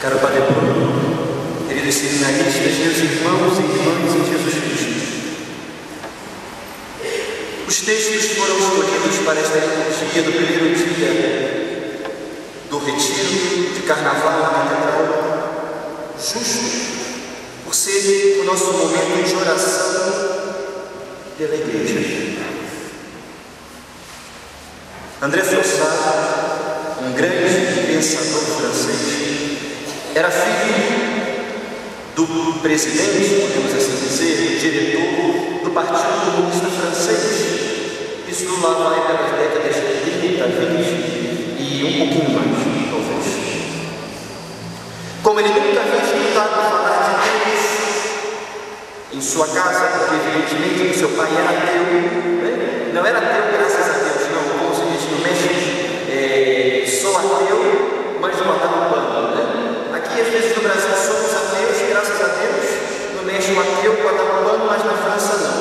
Caro Padre Bruno, queridos seminaristas, meus irmãos e irmãs em Jesus Cristo, os textos foram escolhidos para esta liturgia do primeiro dia do retiro de Carnaval na Catedral, justo por ser o nosso momento de oração pela Igreja. André Froissart, um grande pensador francês, era filho do presidente, podemos assim dizer, diretor do Partido Comunista Francês. Isso lá vai pelas décadas de 30, 20 e um pouquinho mais, talvez. Como ele nunca havia escutado falar de Deus em sua casa, porque evidentemente seu pai era ateu, né? Não era ateu graças a Deus, não, como se diz no México, sou ateu, mas não matava o pano, né? Aqui, às vezes, no Brasil, somos ateus, graças a Deus. No México, ateu, guardava pano, mas na França, não.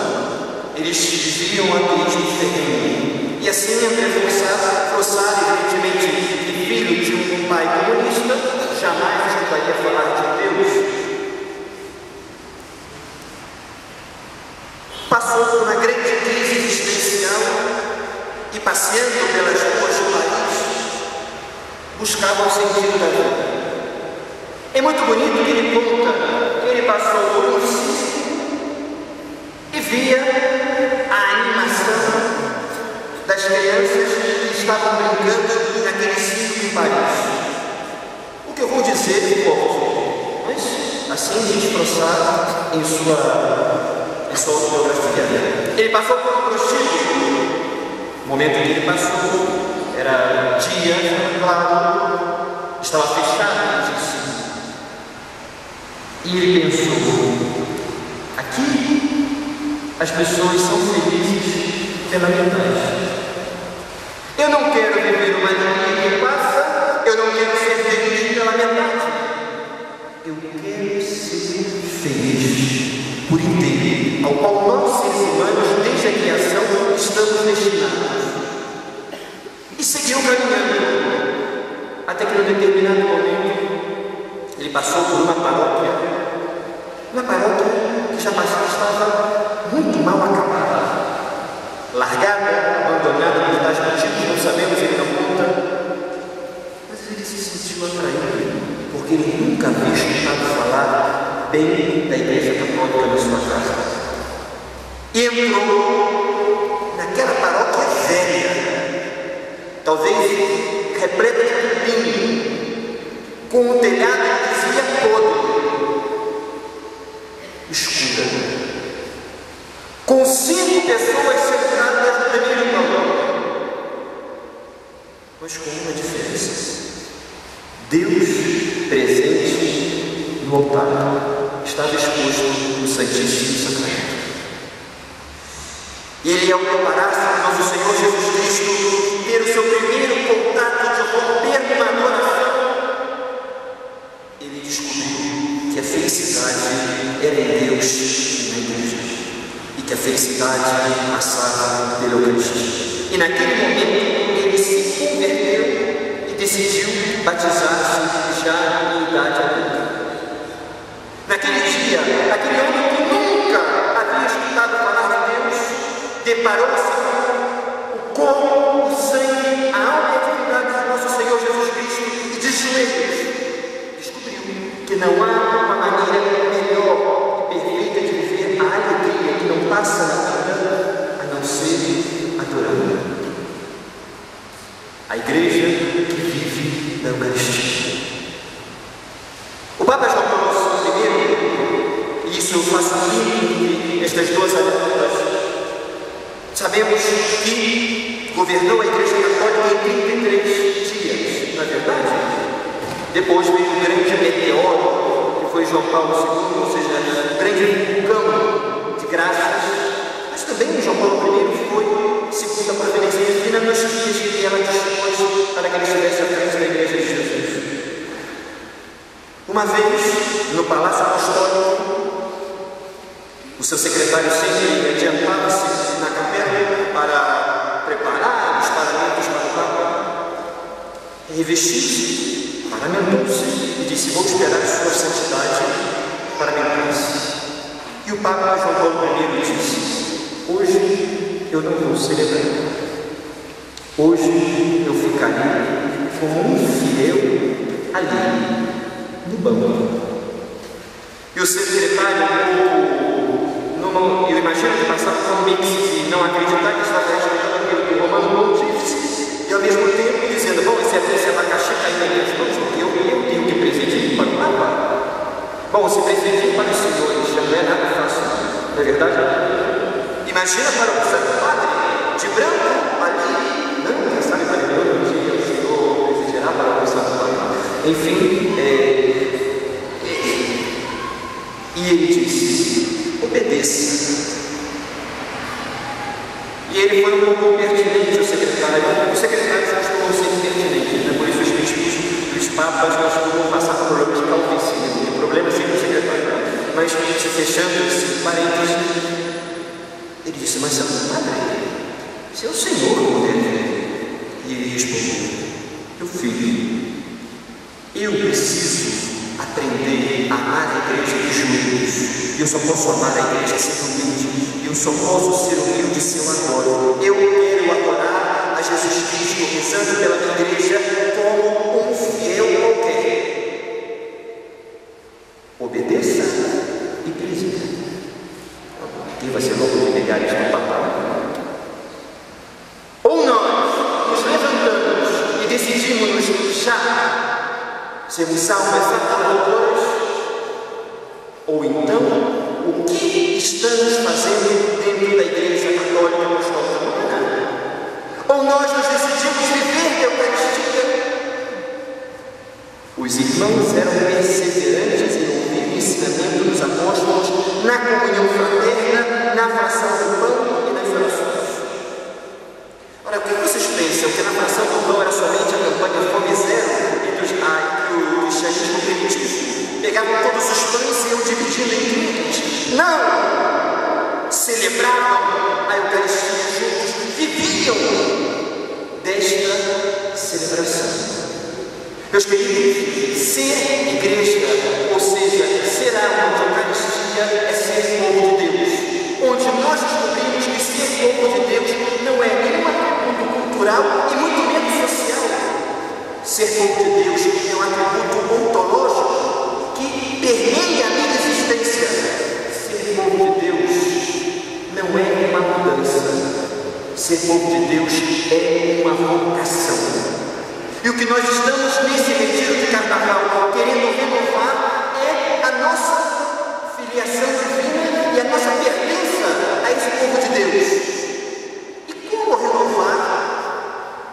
Eles viviam ateísmo terreno. E assim, André Froissart, evidentemente, filho de um pai comunista, jamais escutaria falar de Deus. Passou por uma grande crise existencial e, passeando pelas ruas do país, buscava o sentido da vida. É muito bonito que ele conta que ele passou por um circo e via a animação das crianças que estavam brincando naquele circo em Paris. O que eu vou dizer é pouco, mas assim diz Froissart em sua autobiografia. Ele passou por um prostíbulo. O momento em que ele passou era dia, claro, estava fechado, disse. E ele pensou, aqui as pessoas são felizes pela metade. Eu não quero viver uma alegria que passa, eu não quero ser feliz pela metade. Eu quero ser feliz por inteiro, ao qual nós, seres humanos, desde a criação, estamos destinados. E seguiu caminhando, até que, num determinado momento, ele passou por uma paróquia que já estava muito mal acabada, largada, abandonada por tais motivos, não sabemos, ele não conta, mas ele se sentiu atraído, porque ele nunca havia escutado falar bem da Igreja Católica na sua casa. E entrou naquela paróquia velha, talvez repleta de cupim, com o telhado que dizia podre, escura, com 5 pessoas sentadas no primeiro banco, mas com uma diferença: Deus presente no altar estava exposto no Santíssimo Sacramento. E ele, ao preparar-se para nosso Senhor Jesus Cristo ter o seu primeiro contato de romper uma adoração, ele descobriu que a felicidade era em Deus e na Igreja, e que a felicidade passava pela Eucaristia. E naquele momento ele se converteu e decidiu batizar-se já em idade adulta. Naquele dia, aquele homem que nunca havia escutado falar de Deus, deparou-se com o corpo, o sangue, a alma e a divindade do nosso Senhor Jesus Cristo, e de joelhos que não há uma maneira melhor e perfeita de viver a alegria que não passa na vida, a não ser adorando a Igreja que vive da Eucaristia. O Papa João Paulo I, e isso eu faço link estas duas aleluias, sabemos que governou a Igreja Católica em 33 dias, não é verdade? Depois veio um grande meteoro, que foi João Paulo II, ou seja, um grande vulcão de graças. Mas também João Paulo I foi, segundo a providência divina, nos dias que ela dispôs para que ele estivesse à frente da Igreja de Jesus. Uma vez, no Palácio Apostólico, o seu secretário sempre adiantava-se na capela para preparar os paramentos para o Papa, revestir-se, lamentou-se e disse: vou esperar sua santidade para minha casa. E o Papa João Paulo I disse: hoje eu não vou celebrar. Hoje eu ficarei como um fiel ali no banco. E o seu secretário, eu imagino que passava por um mix de não acreditar que estava respeitando aquilo que o Romano disse, e ao mesmo tempo dizendo: bom, esse abacaxi caiu em minhas mãos, porque eu tenho que presidir para o Papa. Bom, se presidir para os senhores já não é nada fácil, não é verdade? Imagina para o Santo Padre, de branco, ali, não, quem sabe para ele um dia o Senhor presidirá para o Santo Padre. Enfim, e ele disse: obedeça. E ele foi um pouco pertinente ao secretário. O secretário já costumam ser pertinente, né? Por isso os papas já costumam passar por problemas de calvície. O problema é sempre o secretário. Mas se fechando esse parênteses, ele disse: mas padre, se é o Senhor o deve. E ele respondeu: meu filho, eu preciso aprender a amar a igreja de joelhos. Eu só posso amar a igreja sendo humilde. Eu só posso ser humilde se eu adoro. Eu quero adorar a Jesus Cristo, rezando pela minha igreja como um fiel qualquer. Obedeça e presida. Quem vai ser louco de negar isso no papel? Ou nós nos levantamos e decidimos já sermos salvas adoradoras, ou então o que estamos fazendo dentro da Igreja Católica Apostólica Romana? Ou nós nos decidimos viver a Eucaristia? Os irmãos eram perseverantes em ouvir o ensinamento dos apóstolos na comunhão fraterna, na fração do pão e nas orações. Ora, o que vocês pensam? Que na fração do pão era somente a campanha Fome Zero que o cristianismo permitiu? Pegavam todos os pães e iam dividindo entre eles. Não! Celebravam a Eucaristia juntos, viviam desta celebração. Meus queridos, ser igreja, ou seja, ser alma de Eucaristia, é ser povo de Deus. Onde nós descobrimos que ser povo de Deus não é nenhum atributo cultural e muito menos social. Ser povo de Deus é um atributo ontológico que permeia a minha existência. Ser povo de Deus não é uma mudança. Ser povo de Deus é uma vocação. E o que nós estamos nesse retiro de carnaval querendo renovar é a nossa filiação divina e a nossa pertença a esse povo de Deus. E como renovar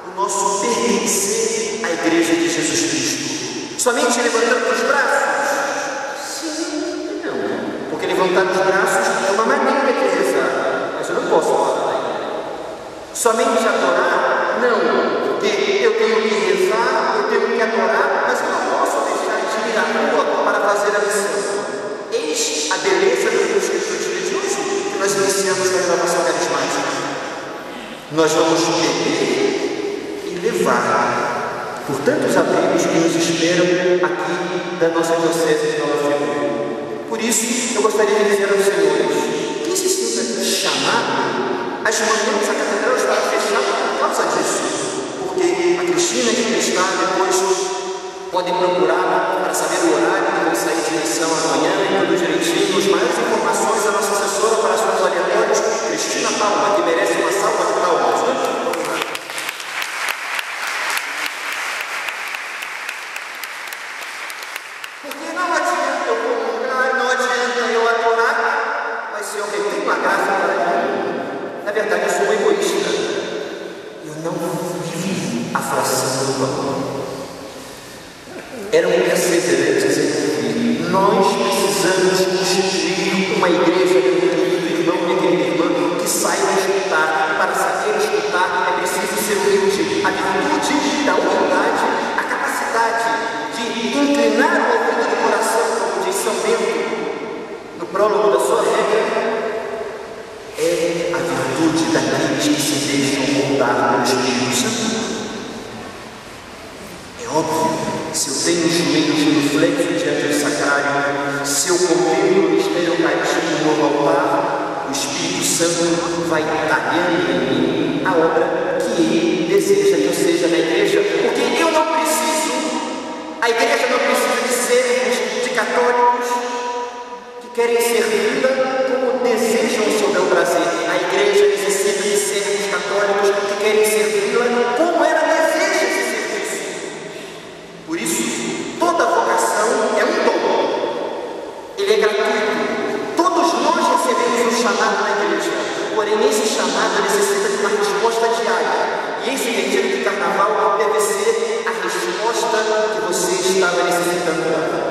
o nosso pertencer à Igreja de Jesus Cristo? Somente levantando os braços? Sim e não. Porque levantar os braços é uma maneira de rezar, mas eu não posso falar. Somente adorar? Não. Porque eu tenho que rezar, eu tenho que adorar, mas eu não posso deixar de ir à rua para fazer a missão. Eis a beleza do Espírito de hoje que nós iniciamos na renovação carismática. Nós vamos beber e levar por tantos amigos que nos esperam aqui da nossa diocese de Nova Friburgo. Por isso, eu gostaria de dizer aos senhores: quem se sinta chamado, as manhãs a catedral está fechada por causa disso. Porque a Cristina e o está depois podem procurar para saber o horário que vão sair de missão amanhã e tudo direitinho. As maiores informações, a nossa assessora para assuntos aleatórios, Cristina Palma, que merece uma salva de palmas. Porque não adianta eu comungar, não adianta eu adorar, mas se eu retenho uma graça para mim, na verdade eu sou egoísta. Eu não vivi a fração do pão. Eram perseverantes em ouvir. Nós precisamos constituir uma igreja, meu querido irmão, minha querida irmã, que saiba escutar. Para saber escutar é preciso ser humilde. A virtude da humildade, a capacidade de inclinar o ouvido do coração, como diz São Bento no prólogo da sua regra, é a virtude daqueles que se deixam moldar pelo Espírito Santo. É óbvio, se eu tenho vai talhando em mim a obra que Ele deseja que eu seja na igreja, porque eu não preciso, a igreja não precisa de servos, de católicos que querem servi-la como desejam o seu bel prazer. A igreja necessita de servos católicos que querem servi-la como ela deseja se servir. Por isso, toda vocação é um dom, ele é gratuito. Todos nós recebemos um chamado na igreja, porém esse chamado necessita de uma resposta diária. E esse retiro de carnaval deve ser a resposta que você estava necessitando.